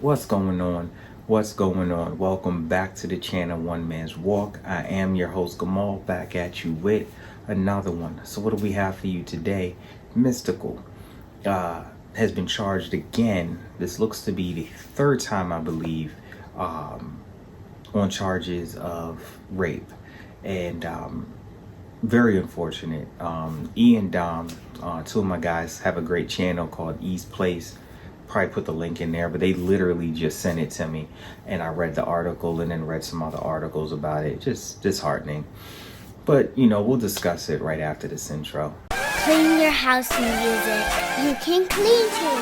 What's going on? What's going on? Welcome back to the channel One Man's Walk. I am your host Gamal, back at you with another one. So what do we have for you today? Mystikal has been charged again. This looks to be the third time, I believe, on charges of rape. And very unfortunate. Ian Dom, two of my guys have a great channel called East Place. Probably put the link in there, but they literally just sent it to me, and I read the article and then read some other articles about it. Just disheartening, but we'll discuss it right after this intro. Clean your house music. You can clean too.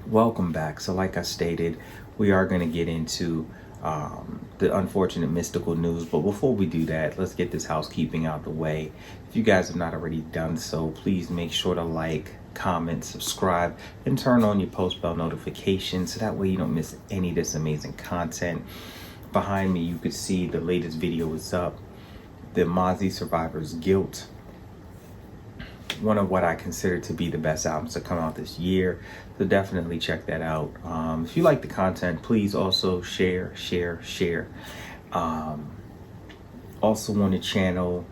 Welcome back. So like I stated, we are going to get into the unfortunate Mystikal news, but before we do that, let's get this housekeeping out the way. If you guys have not already done so, please make sure to like, comment, subscribe, and turn on your post bell notifications so that way you don't miss any of this amazing content. Behind me you could see the latest video is up, the Mozzie Survivor's Guilt, one of what I consider to be the best albums to come out this year. So definitely check that out. If you like the content, please also share. Also on the channel,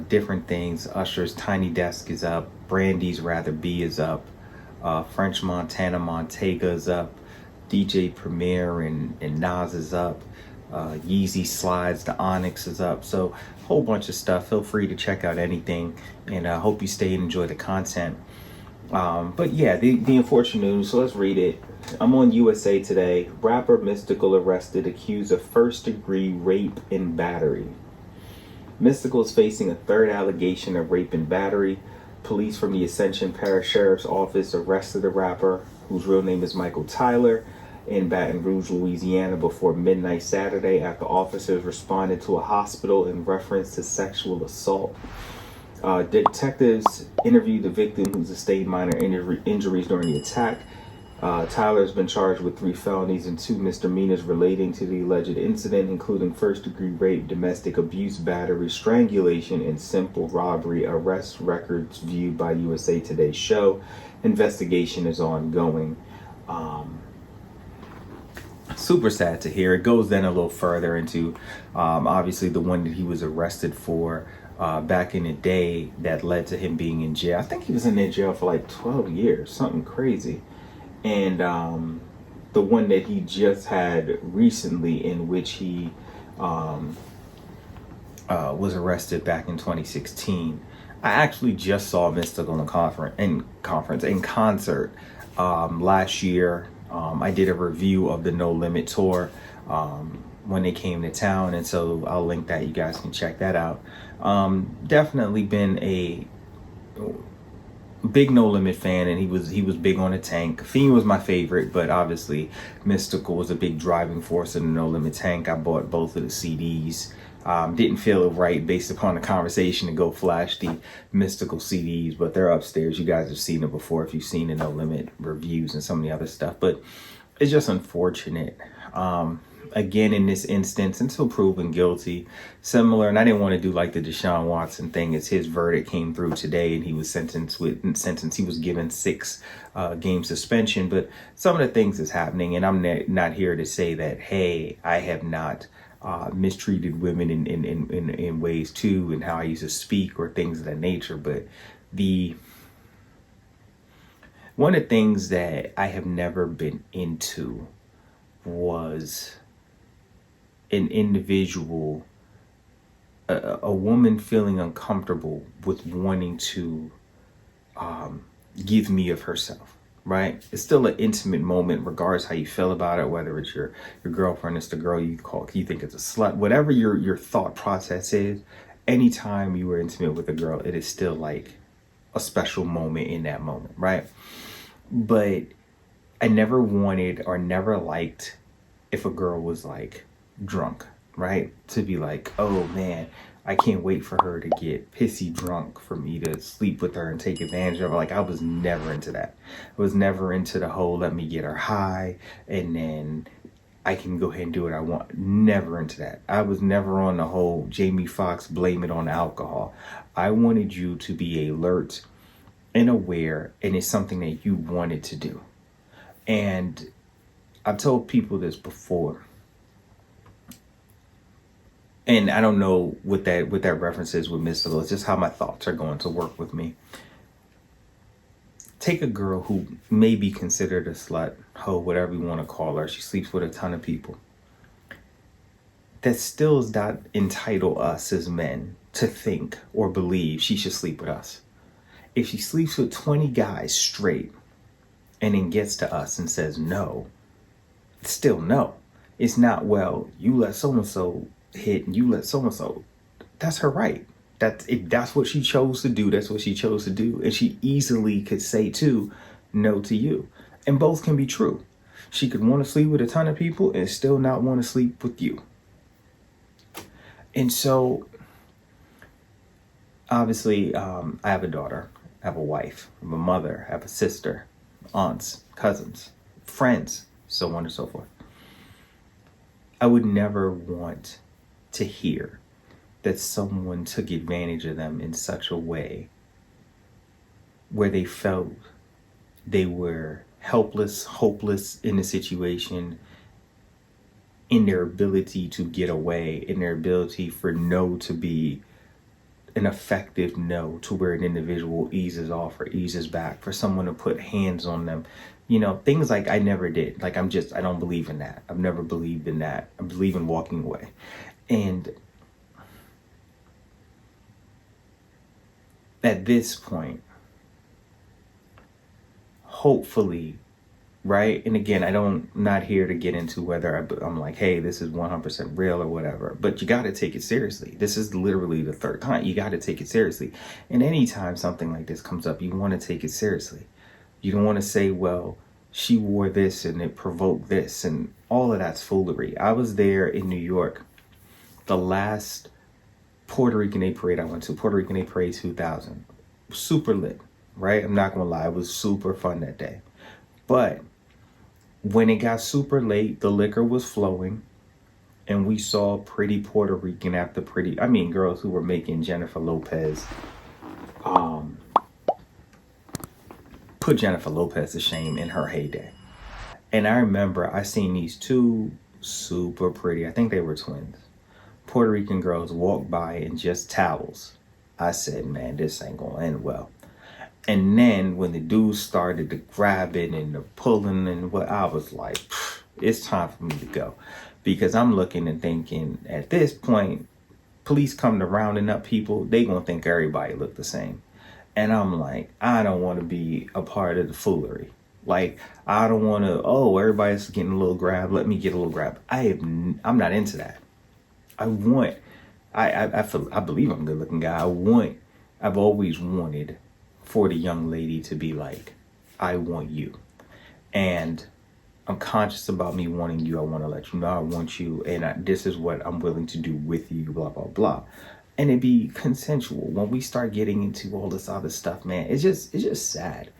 different things. Usher's Tiny Desk is up. Brandy's Rather Be is up. French Montana Montega is up. DJ Premier and Nas is up. Yeezy Slides, the Onyx is up. So a whole bunch of stuff. Feel free to check out anything, and I hope you stay and enjoy the content. But yeah, the unfortunate news, so let's read it. I'm on USA Today. Rapper Mystikal arrested, accused of first-degree rape and battery. Mystikal is facing a third allegation of rape and battery. Police from the Ascension Parish Sheriff's Office arrested the rapper, whose real name is Michael Tyler, in Baton Rouge, Louisiana before midnight Saturday after officers responded to a hospital in reference to sexual assault. Detectives interviewed the victim, who sustained minor injuries during the attack. Tyler has been charged with 3 felonies and 2 misdemeanors relating to the alleged incident, including first-degree rape, domestic abuse, battery, strangulation, and simple robbery. Arrest records viewed by USA Today show investigation is ongoing. Super sad to hear. It goes then a little further into obviously the one that he was arrested for back in the day that led to him being in jail. I think he was in jail for like 12 years, something crazy. And the one that he just had recently, in which he was arrested back in 2016. I actually just saw Mystikal in concert last year. I did a review of the No Limit tour when they came to town, and so I'll link that. You guys can check that out. Definitely been a big No Limit fan, and he was big on the Tank. Fiend was my favorite, but obviously Mystikal was a big driving force in the No Limit Tank. I bought both of the CDs. Didn't feel right based upon the conversation to go flash the Mystikal CDs, but they're upstairs. You guys have seen them before if you've seen the No Limit reviews and some of the other stuff, but it's just unfortunate. Again, in this instance, until proven guilty, similar, and I didn't want to do like the Deshaun Watson thing, as his verdict came through today and he was sentenced, he was given 6 game suspension. But some of the things that's happening, and I'm not here to say that, hey, I have not mistreated women in ways too, and how I used to speak or things of that nature. But one of the things that I have never been into was an individual, a woman feeling uncomfortable with wanting to give me of herself. Right? It's still an intimate moment, regardless how you feel about it, whether it's your girlfriend, it's the girl you think it's a slut, whatever your thought process is. Anytime you were intimate with a girl, it is still like a special moment in that moment, right? But I never wanted or never liked if a girl was like drunk, right? To be like, oh man, I can't wait for her to get pissy drunk for me to sleep with her and take advantage of her. Like, I was never into that. I was never into the whole let me get her high and then I can go ahead and do what I want. Never into that. I was never on the whole Jamie Foxx blame it on alcohol. I wanted you to be alert and aware, and it's something that you wanted to do. And I've told people this before, and I don't know what that reference is with Mystikal. It's just how my thoughts are going to work with me. Take a girl who may be considered a slut, hoe, whatever you want to call her. She sleeps with a ton of people. That still does not entitle us as men to think or believe she should sleep with us. If she sleeps with 20 guys straight and then gets to us and says no, it's still no. It's not, well, you let so-and-so hit and you let so-and-so. That's her right. If that's what she chose to do, that's what she chose to do. And she easily could say too, no to you. And both can be true. She could want to sleep with a ton of people and still not want to sleep with you. And so, obviously, I have a daughter, I have a wife, I have a mother, I have a sister, aunts, cousins, friends, so on and so forth. I would never want to hear that someone took advantage of them in such a way where they felt they were helpless, hopeless in the situation, in their ability to get away, in their ability for no to be an effective no, to where an individual eases off or eases back, for someone to put hands on them. You know, things like I never did. Like, I don't believe in that. I've never believed in that. I believe in walking away. And at this point, hopefully, right? And again, I'm not here to get into whether I'm like, hey, this is 100% real or whatever, but you got to take it seriously. This is literally the third time. You got to take it seriously. And anytime something like this comes up, you want to take it seriously. You don't want to say, well, she wore this and it provoked this, and all of that's foolery. I was there in New York, the last Puerto Rican Day Parade I went to, Puerto Rican Day Parade 2000. Super lit, right? I'm not going to lie. It was super fun that day. But when it got super late, the liquor was flowing, and we saw pretty Puerto Rican after pretty, girls who were making Jennifer Lopez, put Jennifer Lopez to shame in her heyday. And I remember I seen these two super pretty, I think they were twins, Puerto Rican girls walk by in just towels. I said, man, this ain't gonna end well. And then when the dudes started to grab it and the pulling and what, I was like, it's time for me to go. Because I'm looking and thinking, at this point, police come to rounding up people, they gonna think everybody look the same. And I'm like, I don't want to be a part of the foolery. Like, I don't want to, oh, everybody's getting a little grab, let me get a little grab. I'm not into that. I believe I'm a good looking guy. I've always wanted for the young lady to be like, I want you. And I'm conscious about me wanting you. I want to let you know I want you. And this is what I'm willing to do with you, blah, blah, blah. And it be consensual. When we start getting into all this other stuff, man, it's just sad.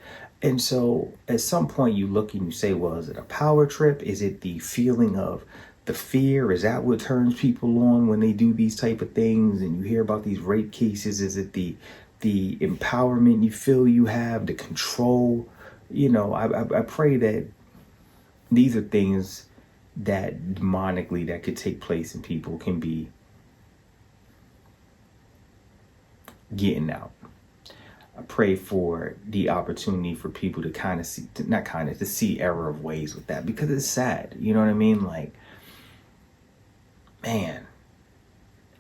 And so at some point you look and you say, well, is it a power trip? Is it the feeling of the fear? Is that what turns people on when they do these type of things? And you hear about these rape cases. Is it the empowerment you feel you have, the control? You know, I pray that these are things that demonically that could take place and people can be getting out. I pray for the opportunity for people to kind of see, to see error of ways with that, because it's sad. You know what I mean? Like, man.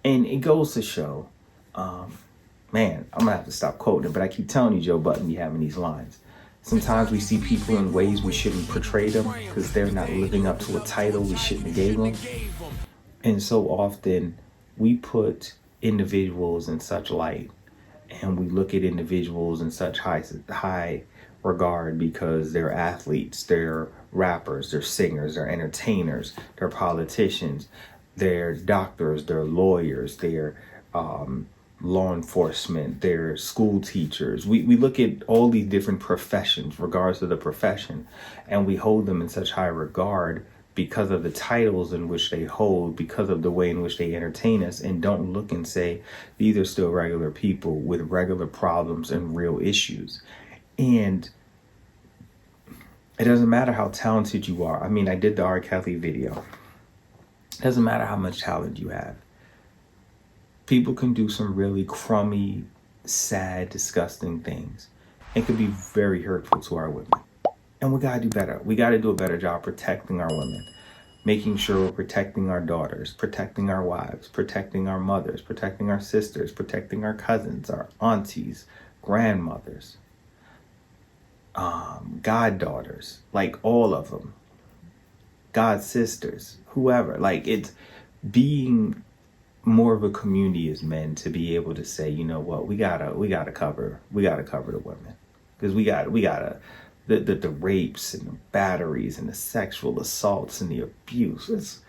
And it goes to show, man, I'm gonna have to stop quoting it, but I keep telling you, Joe Budden, you having these lines. Sometimes we see people in ways we shouldn't portray them because they're not living up to a title we shouldn't have gave them. And so often we put individuals in such light, and we look at individuals in such high regard because they're athletes, they're rappers, they're singers, they're entertainers, they're politicians. They're doctors, they're lawyers, they're law enforcement, they're school teachers. We look at all these different professions, regardless of the profession, and we hold them in such high regard because of the titles in which they hold, because of the way in which they entertain us, and don't look and say, these are still regular people with regular problems and real issues. And it doesn't matter how talented you are. I mean, I did the R. Kelly video. It doesn't matter how much talent you have. People can do some really crummy, sad, disgusting things. It could be very hurtful to our women. And we gotta do better. We gotta do a better job protecting our women, making sure we're protecting our daughters, protecting our wives, protecting our mothers, protecting our sisters, protecting our cousins, our aunties, grandmothers, goddaughters, like all of them, god sisters, whoever. Like, it's being more of a community as men to be able to say, you know what, we gotta cover the women, because we gotta the rapes and the batteries and the sexual assaults and the abuse.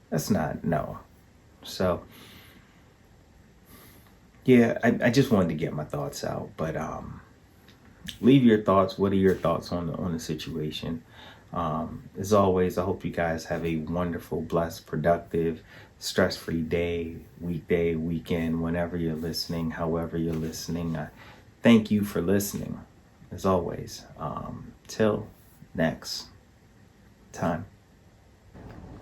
That's not, no. So yeah, I just wanted to get my thoughts out, but leave your thoughts. What are your thoughts on the situation? As always, I hope you guys have a wonderful, blessed, productive, stress-free day, weekday, weekend, whenever you're listening, however you're listening. Thank you for listening, as always. Till next time.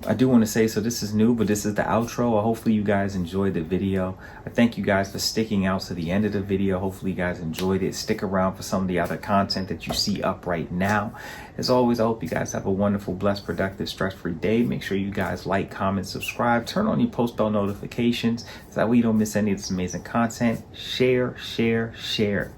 I do want to say, so this is new, but this is the outro. Hopefully you guys enjoyed the video. I thank you guys for sticking out to the end of the video. Hopefully you guys enjoyed it. Stick around for some of the other content that you see up right now. As always, I hope you guys have a wonderful, blessed, productive, stress-free day. Make sure you guys like, comment, subscribe. Turn on your post bell notifications so that way you don't miss any of this amazing content. Share, share, share.